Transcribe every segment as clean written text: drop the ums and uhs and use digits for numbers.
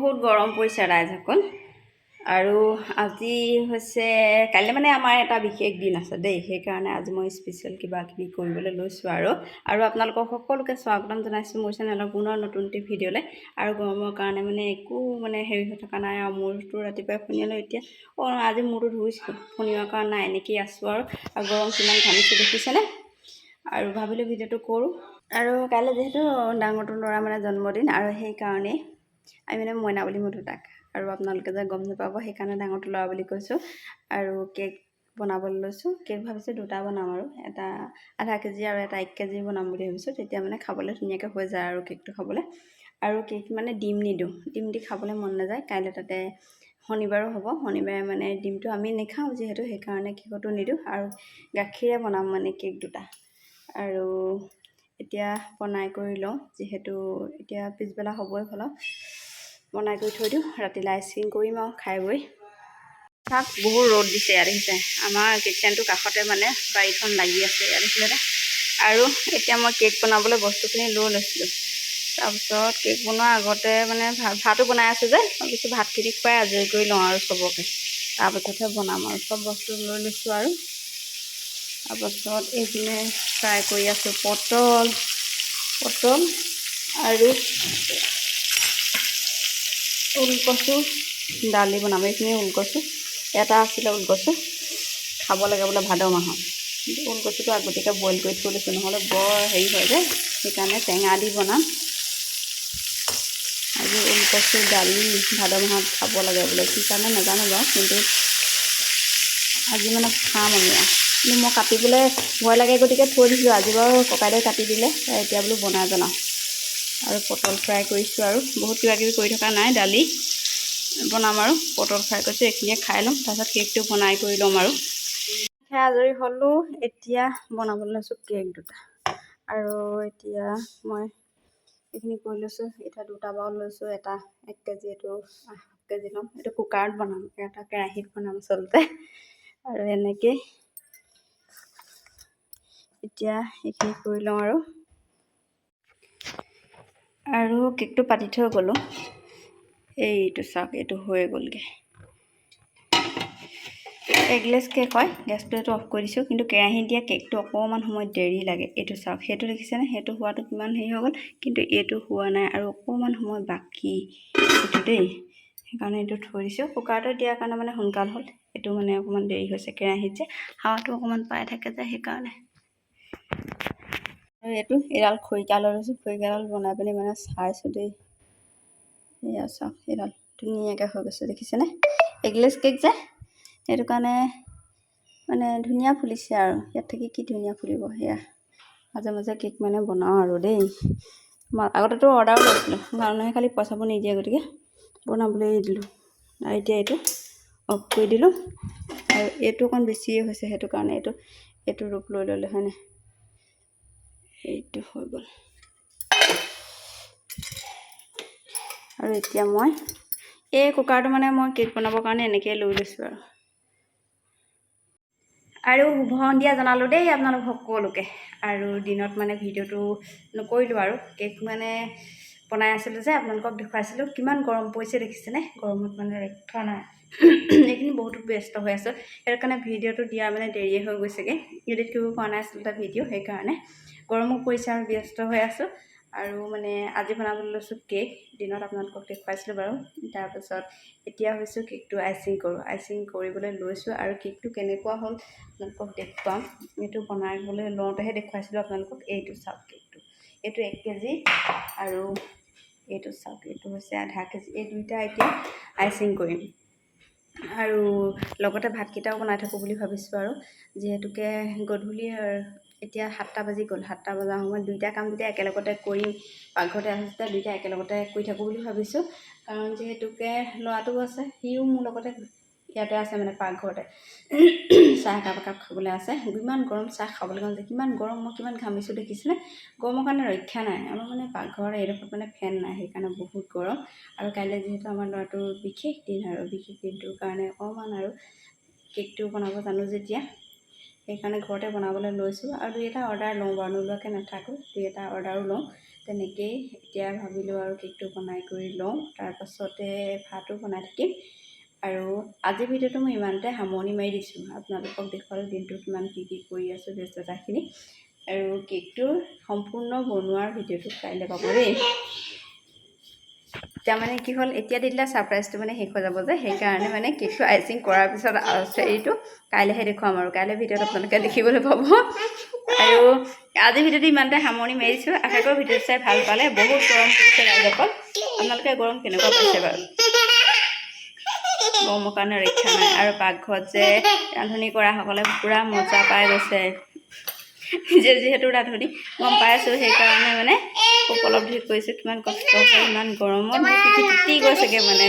বহুত গৰম পৰিছে ৰাইজসকল আৰু আজি হৈছে কাইলৈ মানে আমাৰ এটা বিশেষ দিন আছে দেই সেইকাৰণে আজি মই স্পেচিয়েল কিবা কিবি কৰিবলৈ লৈছোঁ আৰু আপোনালোকক সকলোকে স্বাগতম জনাইছোঁ মোৰ চেনেলৰ পুনৰ নতুন ভিডিঅ'লৈ আৰু গৰমৰ কাৰণে মানে একো মানে হেৰি হৈ থকা নাই আৰু মূৰটো ৰাতিপুৱাই ফণিয়ালোঁ এতিয়া আজি মূৰটো ধুইছিলোঁ ফণিওৱাৰ কাৰণে নাই এনেকেই আছোঁ আৰু গৰম কিমান ঘামিছোঁ দেখিছেনে আৰু ভাবিলোঁ ভিডিঅ'টো কৰোঁ আৰু কাইলৈ যিহেতু ডাঙৰটো ল'ৰা মানে জন্মদিন আৰু সেইকাৰণে আমি মানে মইনা বুলি মাতোঁ তাক আৰু আপোনালোকে যে গম নাপাব সেইকাৰণে ডাঙৰটো ল'ৰা বুলি কৈছোঁ আৰু কেক বনাবলৈ লৈছোঁ কেক ভাবিছোঁ দুটা বনাম আৰু এটা আধা কেজি আৰু এটা 1 কেজি বনাম বুলি ভাবিছোঁ তেতিয়া মানে খাবলৈ ধুনীয়াকৈ হৈ যায় আৰু কেকটো খাবলৈ আৰু কেক মানে ডিম নিদিওঁ ডিম দি খাবলৈ মন নাযায় কাইলৈ তাতে শনিবাৰো হ'ব শনিবাৰে মানে ডিমটো আমি নাখাওঁ যিহেতু সেইকাৰণে কেকটো নিদিওঁ আৰু গাখীৰে বনাম মানে কেক দুটা আৰু এতিয়া বনাই কৰি লওঁ যিহেতু এতিয়া পিছবেলা হ'বই হ'ল বনাই কৰি থৈ দিওঁ ৰাতিলৈ আইচিং কৰিম আৰু খাই বৈ তাত বহুত ৰ'দ দিছে ইয়াত দেখিছে আমাৰ কিটচেনটোৰ কাষতে মানে বাৰীখন লাগি আছে ইয়াত দেখিলে আৰু এতিয়া মই কেক বনাবলৈ বস্তুখিনি লৈ লৈছিলোঁ তাৰপিছত কেক বনোৱাৰ আগতে মানে ভাতো বনাই আছোঁ যে ভাবিছোঁ ভাতখিনি খুৱাই আজৰি কৰি লওঁ আৰু চবকে তাৰপিছতহে বনাম আৰু চব বস্তু লৈ লৈছোঁ আৰু তাৰপাছত এইপিনে ফ্ৰাই কৰি আছোঁ পটল আৰু ওলকচু দালি বনাম এইখিনি ওলকচু এটা আছিলে ওলকচু খাব লাগে বোলে ভাদ মাহত কিন্তু ওলকচুটো আগতীয়াকৈ বইল কৰি থৈ লৈছোঁ নহ'লে বৰ হেৰি হয় যে সেইকাৰণে টেঙা দি বনাম আজি ওলকচু দালি ভাদ মাহত খাব লাগে বোলে কি কাৰণে নাজানো বাৰু কিন্তু আজি মানে খাম আমি কিন্তু মই কাটিবলৈ ভয় লাগে গতিকে থৈ দিছিলোঁ আজি বাৰু ককাইদেৱে কাটি দিলে এতিয়া বোলো বনাই পেলাওঁ আৰু পটল ফ্ৰাই কৰিছোঁ আৰু বহুত কিবাকিবি কৰি থকা নাই দালি বনাম আৰু পটল ফ্ৰাই কৰিছোঁ এইখিনিয়ে খাই ল'ম তাৰপিছত কেকটো বনাই কৰি ল'ম আৰু সেয়া আজৰি হ'লোঁ এতিয়া বনাবলৈ লৈছোঁ কেক দুটা আৰু এতিয়া মই এইখিনি কৰি লৈছোঁ এতিয়া দুটা বাউল লৈছোঁ এটা 1 কেজি এইটো 1/2 কেজি ল'ম এইটো কুকাৰত বনাম এটা কেৰাহীত বনাম আচলতে আৰু এনেকৈ এতিয়া এইখিনি কৰি লওঁ আৰু কেকটো পাতি থৈ গ'লোঁ এইটো চাওক এইটো হৈ গ'লগৈ এগলেছ কেক হয় গেছটো এইটো অফ কৰি দিছোঁ কিন্তু কেৰাহীত দিয়া কেকটো অকণমান সময় দেৰি লাগে এইটো চাওক সেইটো দেখিছেনে সেইটো হোৱাটো কিমান হেৰি হৈ গ'ল কিন্তু এইটো হোৱা নাই আৰু অকণমান সময় বাকী এইটো দেই সেইকাৰণে এইটো থৈ দিছোঁ কুকাৰটো দিয়াৰ কাৰণে মানে সোনকাল হ'ল এইটো মানে অকণমান দেৰি হৈছে কেৰাহীত যে হাৱাটো অকণমান পাই থাকে যে সেইকাৰণে আৰু এইটো এডাল খৰিকা লৈ লৈছোঁ খৰিকাডাল বনাই পিনি মানে চাইছোঁ দেই এয়া চাওক এইডাল ধুনীয়াকৈ হৈ গৈছে দেখিছেনে এগলেছ কেক যে সেইটো কাৰণে মানে ধুনীয়া ফুলিছে আৰু ইয়াত থাকি কি ধুনীয়া ফুলিব সেয়া মাজে মাজে কেক মানে বনাওঁ আৰু দেই আগতেতো অৰ্ডাৰো লৈছিলোঁ মানুহে খালি পইচাবোৰ নিদিয়ে গতিকে বনাবলৈ এৰি দিলোঁ আৰু এতিয়া এইটো অফ কৰি দিলোঁ আৰু এইটো অকণ বেছিয়ে হৈছে সেইটো কাৰণে এইটো ৰূপ লৈ ল'লে হয়নে এইটো হৈ গ'ল আৰু এতিয়া মই এই কুকাৰটো মানে মই কেক বনাবৰ কাৰণে এনেকৈ লৈ লৈছোঁ আৰু শুভ সন্ধিয়া জনালোঁ দেই আপোনালোক সকলোকে আৰু দিনত মানে ভিডিঅ'টো নকৰিলোঁ আৰু কেক মানে বনাই আছিলোঁ যে আপোনালোকক দেখুৱাইছিলোঁ কিমান গৰম পৰিছে দেখিছেনে গৰমত মানে ৰক্ষা নাই এইখিনি বহুতো ব্যস্ত হৈ আছোঁ সেইটো কাৰণে ভিডিঅ'টো দিয়া মানে দেৰিয়ে হৈ গৈছেগৈ এডিট কৰিব পৰা নাই আচলতে ভিডিঅ' সেইকাৰণে গৰমো পৰিছে আৰু ব্যস্ত হৈ আছোঁ আৰু মানে আজি বনাবলৈ লৈছোঁ কেক দিনত আপোনালোকক দেখুৱাইছিলোঁ বাৰু তাৰপিছত এতিয়া হৈছোঁ কেকটো আইচিং কৰিবলৈ লৈছোঁ আৰু কেকটো কেনেকুৱা হ'ল আপোনালোকক দেখুৱাম এইটো বনাবলৈ লওঁতেহে দেখুৱাইছিলোঁ আপোনালোকক এইটো চাওক কেকটো এইটো 1 কেজি আৰু এইটো চাওক এইটো হৈছে আধা কেজি এই দুইটা এতিয়া আইচিং কৰিম আৰু লগতে ভাতকেইটাও বনাই থাকোঁ বুলি ভাবিছোঁ আৰু যিহেতুকে গধূলি এতিয়া 7টা বাজি গ'ল 7টা বজাৰ সময়ত দুইটা কাম যেতিয়া একেলগতে কৰিম পাকঘৰতে আছে দুইটা একেলগতে কৰি থাকোঁ বুলি ভাবিছোঁ কাৰণ যিহেতুকে ল'ৰাটোও আছে সিও মোৰ লগতে ইয়াতে আছে মানে পাকঘৰতে চাহ একাপ খাবলৈ আছে ইমান গৰম চাহ খাবলৈ মন যায় কিমান গৰম মই কিমান ঘামিছোঁ দেখিছেনে গৰমৰ কাৰণে ৰক্ষা নাই আমাৰ মানে পাকঘৰৰ এইডোখৰত মানে ফেন নাই সেইকাৰণে বহুত গৰম আৰু কাইলৈ যিহেতু আমাৰ ল'ৰাটোৰ বিশেষ দিন আৰু বিশেষ দিনটোৰ কাৰণে অকণমান আৰু কেকটো বনাব জানো যেতিয়া সেইকাৰণে ঘৰতে বনাবলৈ লৈছোঁ আৰু 2 এটা অৰ্ডাৰ লওঁ বাৰু নোলোৱাকৈ নাথাকোঁ 2 এটা অৰ্ডাৰো লওঁ তেনেকেই এতিয়া ভাবিলোঁ আৰু কেকটো বনাই কৰি লওঁ, তাৰপাছতে ভাতো বনাই থাকিম। আৰু আজিৰ ভিডিঅ'টো মই ইমানতে সামৰণি মাৰি দিছোঁ। আপোনালোকক দেখুৱালোঁ দিনটো কিমান কি কৰি আছোঁ, ব্যস্ততাখিনি। আৰু কেকটো সম্পূৰ্ণ বনোৱাৰ ভিডিঅ'টো কাইলৈ পাব দেই। তাৰমানে কি হ'ল, এতিয়া দি দিলে ছাৰপ্ৰাইজটো মানে শেষ হৈ যাব যে, সেইকাৰণে মানে কেকটো আইচিং কৰাৰ পিছত হেৰিটো কাইলৈহে দেখুৱাম আৰু কাইলৈ ভিডিঅ'ত আপোনালোকে দেখিবলৈ পাব। আৰু আজিৰ ভিডিঅ'টো ইমানতে সামৰণি মাৰিছোঁ। আশা কৰোঁ ভিডিঅ'টো চাই ভাল পালে। বহুত গৰম পৰিছে ৰাইজসকল, আপোনালোকে গৰম কেনেকুৱা পাইছে বাৰু? গৰমৰ কাৰণে ৰক্ষা নাই। আৰু পাকঘৰত যে ৰান্ধনি কৰাসকলে পূৰা মজা পাই গৈছে। যিহেতু ৰান্ধনি গম পাই আছোঁ, সেইকাৰণে মানে উপলব্ধি কৰিছোঁ কিমান কষ্ট হয় ইমান গৰমত। পিঠি তিতি গৈছেগৈ মানে।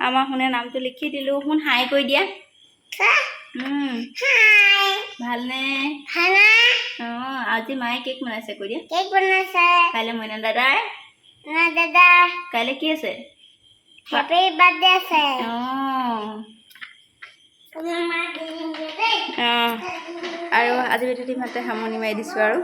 আমাৰ শুনে নামটো লিখি দিলোঁ। শুন হাই কৰি দিয়া। ভালনে? অঁ, আজি মায়ে কেক বনাইছে, কৈ দিয়া। কেক বনাইছে। কাইলৈ মইনা দাদাৰ কাইলৈ কি আছে? হেপী বাৰ্থডে আছে। আৰু আজি ভিডিঅ'টো ইমানতে সামৰণি মাৰি দিছোঁ আৰু